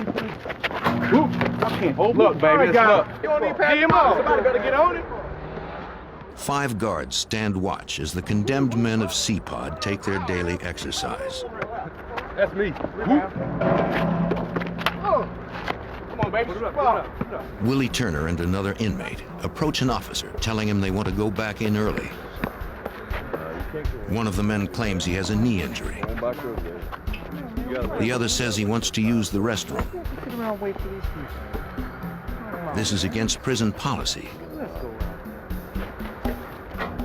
I can't hold. Look, baby, it's up. You don't need to pass him up. Somebody better get on it. 5 guards stand watch as the condemned men of C-Pod take their daily exercise. That's me. Come on, baby. Willie Turner and another inmate approach an officer, telling him they want to go back in early. One of the men claims he has a knee injury. The other says he wants to use the restroom. This is against prison policy.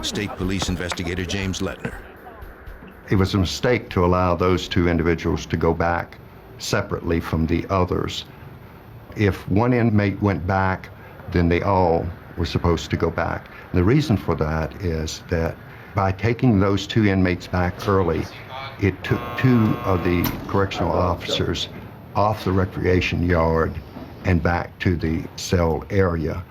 State Police investigator James Lettner. It was a mistake to allow those 2 individuals to go back separately from the others. If one inmate went back, then they all were supposed to go back. And the reason for that is that by taking those 2 inmates back early, it took 2 of the correctional officers off the recreation yard and back to the cell area,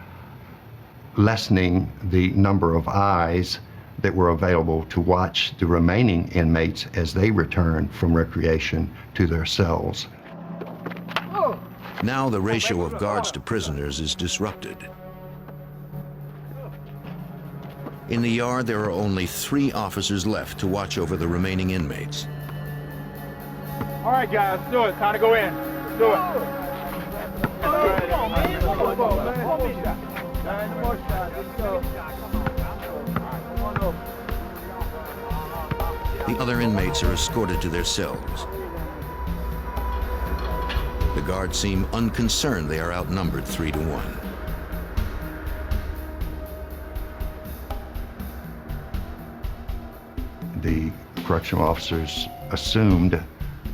lessening the number of eyes that were available to watch the remaining inmates as they returned from recreation to their cells. Now the ratio of guards to prisoners is disrupted. In the yard, there are only 3 officers left to watch over the remaining inmates. All right, guys, let's do it. Time to go in. Let's do it. The other inmates are escorted to their cells. The guards seem unconcerned they are outnumbered 3 to 1. The correctional officers assumed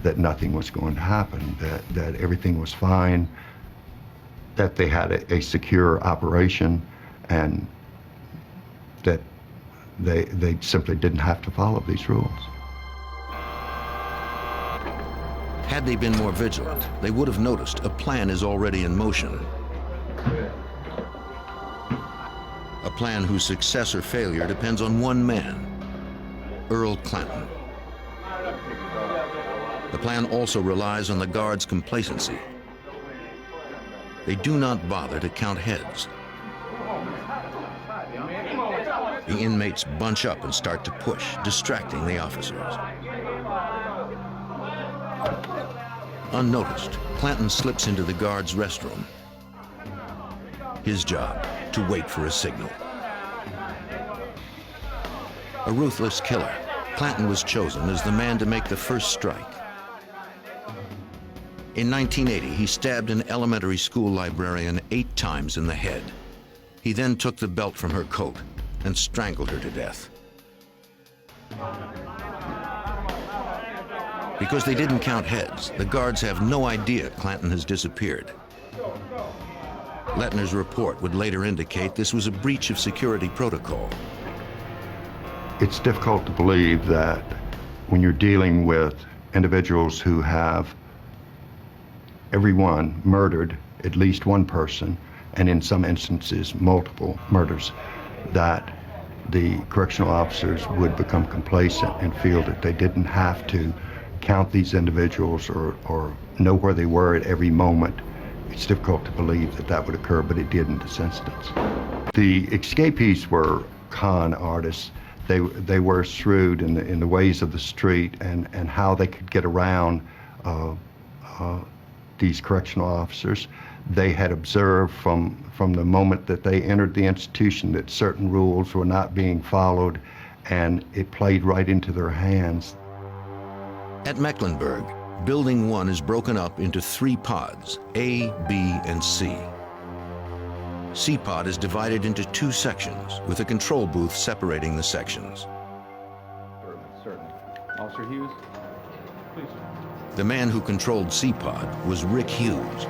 that nothing was going to happen, that everything was fine, that they had a secure operation, and that they simply didn't have to follow these rules. Had they been more vigilant, they would have noticed a plan is already in motion. A plan whose success or failure depends on one man, Earl Clanton. The plan also relies on the guards' complacency. They do not bother to count heads. The inmates bunch up and start to push, distracting the officers. Unnoticed, Clanton slips into the guards' restroom. His job, to wait for a signal. A ruthless killer, Clanton was chosen as the man to make the first strike. In 1980, he stabbed an elementary school librarian 8 times in the head. He then took the belt from her coat and strangled her to death. Because they didn't count heads, the guards have no idea Clanton has disappeared. Lettner's report would later indicate this was a breach of security protocol. It's difficult to believe that when you're dealing with individuals who have everyone murdered at least one person, and in some instances multiple murders, that the correctional officers would become complacent and feel that they didn't have to count these individuals or know where they were at every moment. It's difficult to believe that that would occur, but it did in this instance. The escapees were con artists. They were shrewd in the ways of the street and how they could get around these correctional officers. They had observed from the moment that they entered the institution that certain rules were not being followed, and it played right into their hands. At Mecklenburg, Building 1 is broken up into 3 pods, A, B, and C. C-Pod is divided into 2 sections, with a control booth separating the sections. Certainly. Officer Hughes, please. The man who controlled C-Pod was Rick Hughes.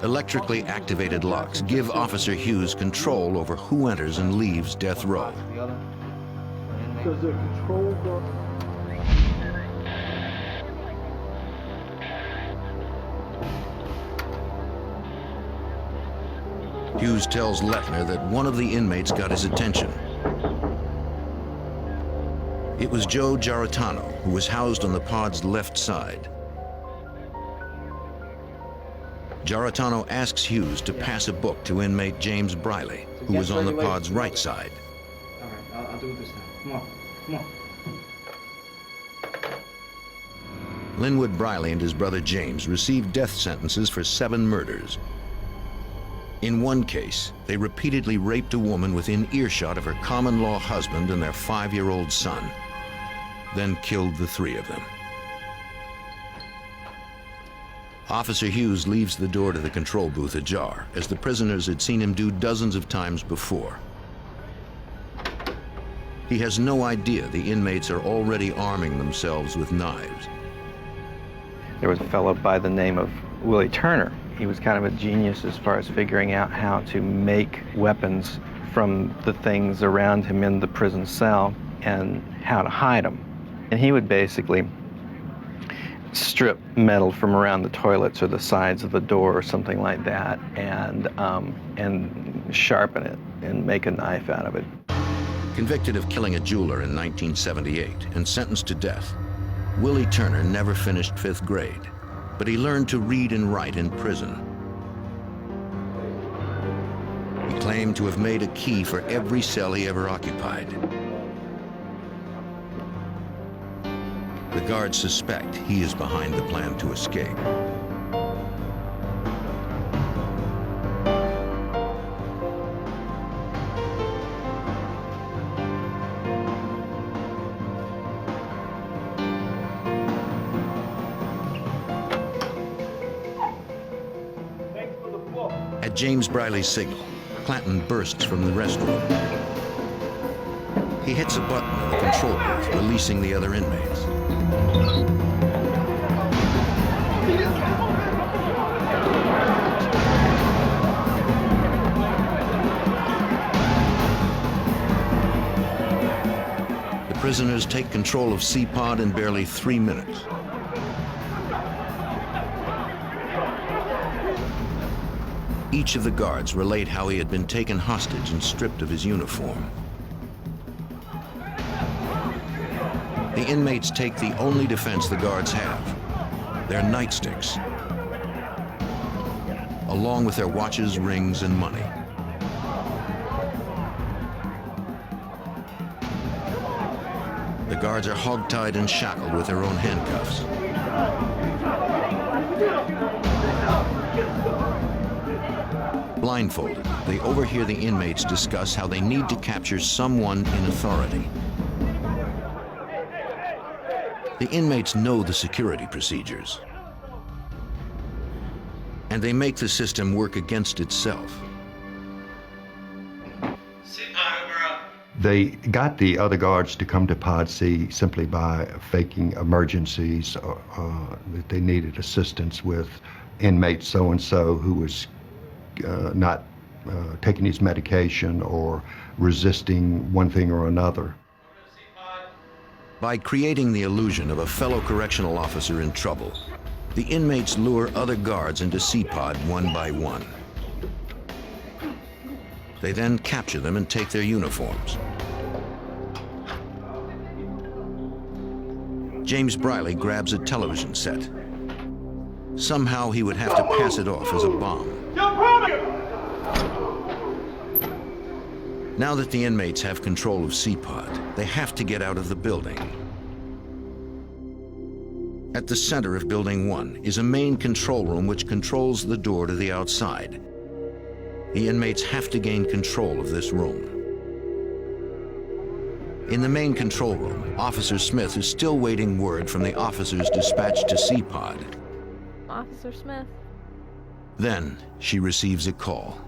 Electrically activated locks give Officer Hughes control over who enters and leaves death row. Does the control go? Hughes tells Lettner that one of the inmates got his attention. It was Joe Giarratano, who was housed on the pod's left side. Giarratano asks Hughes to pass a book to inmate James Briley, who was on the pod's right side. All right, I'll do it this time. Come on, come on. Linwood Briley and his brother James received death sentences for 7 murders. In one case, they repeatedly raped a woman within earshot of her common-law husband and their 5-year-old son, then killed the 3 of them. Officer Hughes leaves the door to the control booth ajar, as the prisoners had seen him do dozens of times before. He has no idea the inmates are already arming themselves with knives. There was a fellow by the name of Willie Turner. He was kind of a genius as far as figuring out how to make weapons from the things around him in the prison cell and how to hide them. And he would basically strip metal from around the toilets or the sides of the door or something like that and sharpen it and make a knife out of it. Convicted of killing a jeweler in 1978 and sentenced to death, Willie Turner never finished 5th grade, but he learned to read and write in prison. He claimed to have made a key for every cell he ever occupied. The guards suspect he is behind the plan to escape. At James Briley's signal, Clanton bursts from the restroom. He hits a button in the control booth, releasing the other inmates. The prisoners take control of C-Pod in barely 3 minutes. Each of the guards relate how he had been taken hostage and stripped of his uniform. The inmates take the only defense the guards have, their nightsticks, along with their watches, rings, and money. The guards are hogtied and shackled with their own handcuffs. Blindfolded, they overhear the inmates discuss how they need to capture someone in authority. The inmates know the security procedures, and they make the system work against itself. They got the other guards to come to Pod C simply by faking emergencies, that they needed assistance with inmate so-and-so who was not taking his medication or resisting one thing or another. By creating the illusion of a fellow correctional officer in trouble, the inmates lure other guards into C-Pod one by one. They then capture them and take their uniforms. James Briley grabs a television set. Somehow he would have to pass it off as a bomb. Now that the inmates have control of C-Pod, they have to get out of the building. At the center of Building 1 is a main control room which controls the door to the outside. The inmates have to gain control of this room. In the main control room, Officer Smith is still waiting word from the officers dispatched to C-Pod. Officer Smith. Then she receives a call.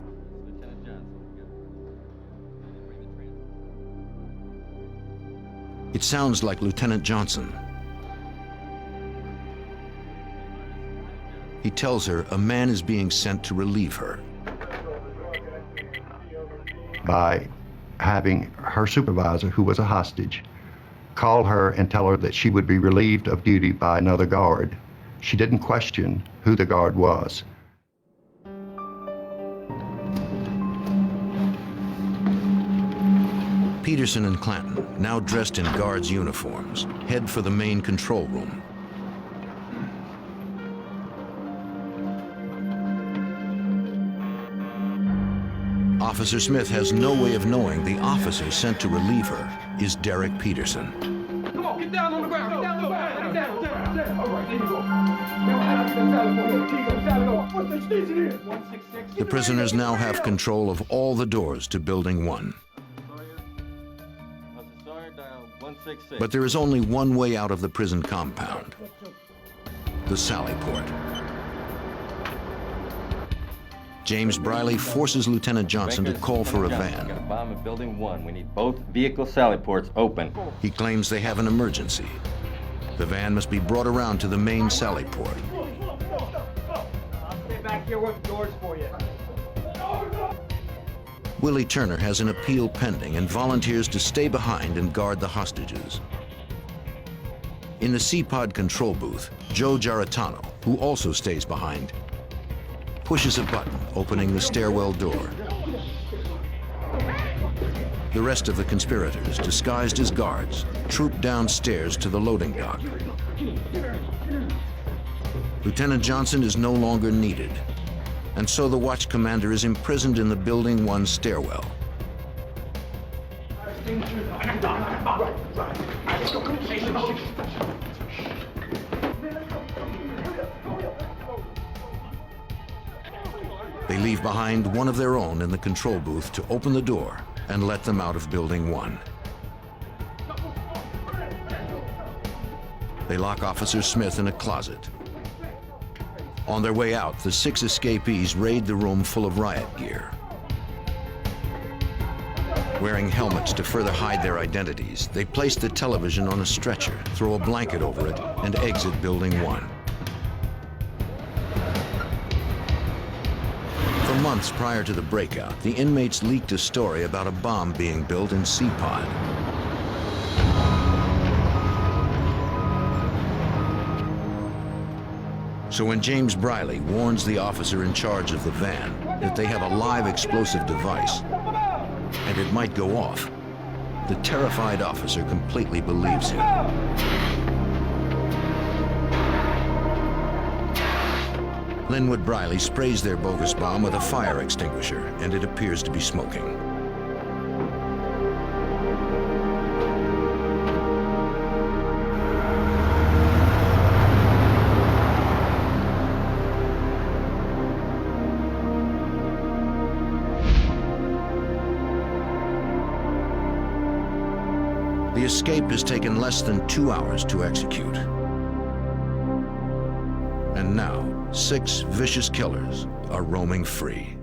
It sounds like Lieutenant Johnson. He tells her a man is being sent to relieve her. By having her supervisor, who was a hostage, call her and tell her that she would be relieved of duty by another guard. She didn't question who the guard was. Peterson and Clanton now dressed in guards' uniforms, head for the main control room. Officer Smith has no way of knowing the officer sent to relieve her is Derek Peterson. Come on, get down on the ground. Get down on the ground. Down. All right, there you go. What's the station here? 166. The prisoners now have control of all the doors to Building 1. But there is only one way out of the prison compound: the sally port. James Briley forces Lieutenant Johnson to call for a van. Got a bomb in Building 1. We need both vehicle sally ports open. He claims they have an emergency. The van must be brought around to the main sally port. I'll stay back here with the doors for you. Willie Turner has an appeal pending and volunteers to stay behind and guard the hostages. In the C-Pod control booth, Joe Giarratano, who also stays behind, pushes a button, opening the stairwell door. The rest of the conspirators, disguised as guards, troop downstairs to the loading dock. Lieutenant Johnson is no longer needed, and so the watch commander is imprisoned in the Building 1 stairwell. They leave behind one of their own in the control booth to open the door and let them out of Building 1. They lock Officer Smith in a closet. On their way out, the 6 escapees raid the room full of riot gear. Wearing helmets to further hide their identities, they place the television on a stretcher, throw a blanket over it, and exit Building 1. For months prior to the breakout, the inmates leaked a story about a bomb being built in C-Pod. So when James Briley warns the officer in charge of the van that they have a live explosive device and it might go off, the terrified officer completely believes him. Linwood Briley sprays their bogus bomb with a fire extinguisher, and it appears to be smoking. The escape has taken less than 2 hours to execute. And now, 6 vicious killers are roaming free.